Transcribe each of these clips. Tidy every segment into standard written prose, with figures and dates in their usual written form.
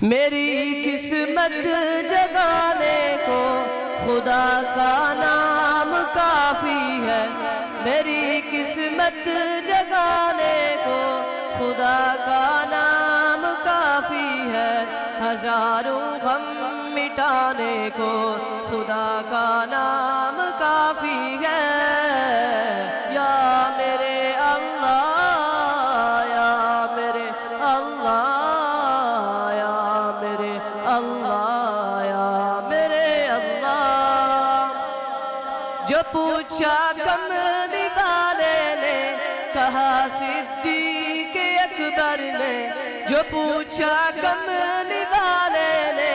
میری قسمت جگانے کو خدا کا نام کافی ہے، میری قسمت جگانے کو خدا کا نام کافی ہے، ہزاروں غم مٹانے کو خدا کا نام کافی ہے۔ یا میرے اللہ، یا میرے اللہ، یا میرے اللہ، یا میرے اللہ۔ جو پوچھا کملی والے نے کہا صدیق اکبر نے، جو پوچھا کملی والے نے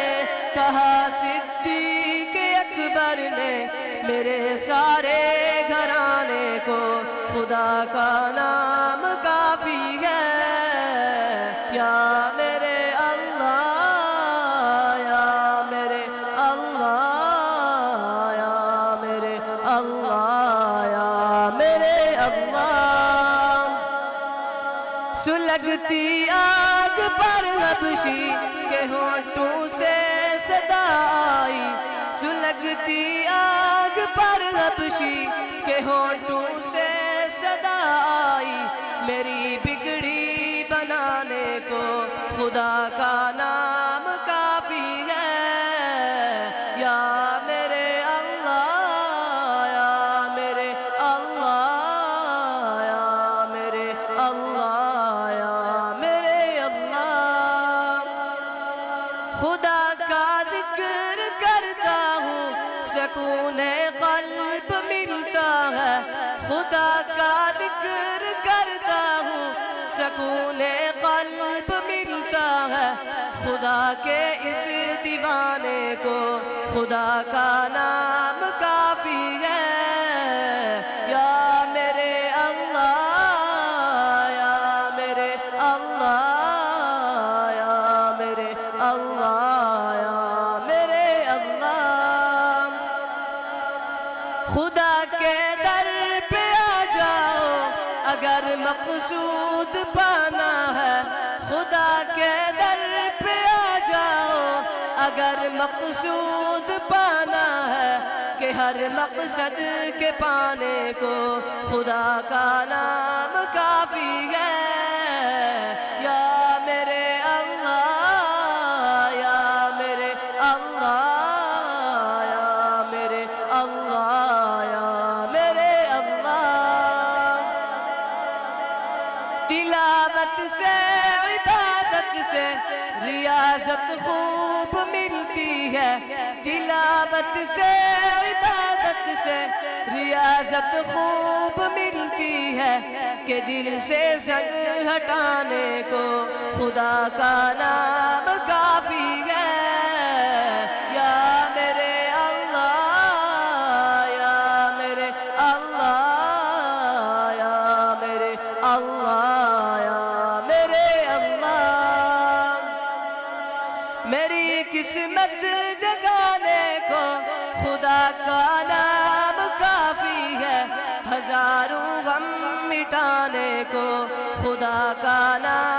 کہا صدیق اکبر نے، میرے سارے گھرانے کو خدا کا نام کافی ہے۔ یا میرے اللہ، یا میرے اللہ، یا میرے اللہ، یا میرے اللہ۔ سلگتی آگ پر حبشی کے ہونٹوں سے صدا آئی، سلگتی آگ پر حبشی کے ہونٹوں سے صدا آئی، میری بگڑی بنانے کو خدا کا نام کافی ہے۔ یا میرے اللہ، یا میرے اللہ، یا میرے اللہ، یا میرے اللہ۔ خدا کا ذکر کرتا ہوں سکون قلب ملتا ہے، خدا کا ذکر کرتا ہوں سکون قلب ملتا ہے، خدا کے اس دیوانے کو خدا کا نام کافی ہے۔ یا میرے اللہ، یا میرے اللہ، یا میرے اللہ، یا میرے اللہ۔ خدا کے در پہ آ جاؤ اگر مقصود پانا ہے، خدا کے در پہ آ جاؤ اگر مقصود پانا ہے، کہ ہر مقصد کے پانے کو خدا کا نام کافی ہے۔ یا میرے اللہ، یا میرے اللہ، یا میرے اللہ، یا میرے اللہ۔ تلاوت سے عبادت سے ریاضت خوب ملتی ہے، تلاوت سے عبادت سے ریاضت خوب ملتی ہے، کہ دل سے زنگ ہٹانے کو خدا کا نام کافی ہے۔ یا میرے اللہ، یا میرے اللہ، یا میرے اللہ، یا میرے اللہ۔ میری قسمت جگانے کو خدا کا نام کافی ہے، ہزاروں غم مٹانے کو خدا کا نام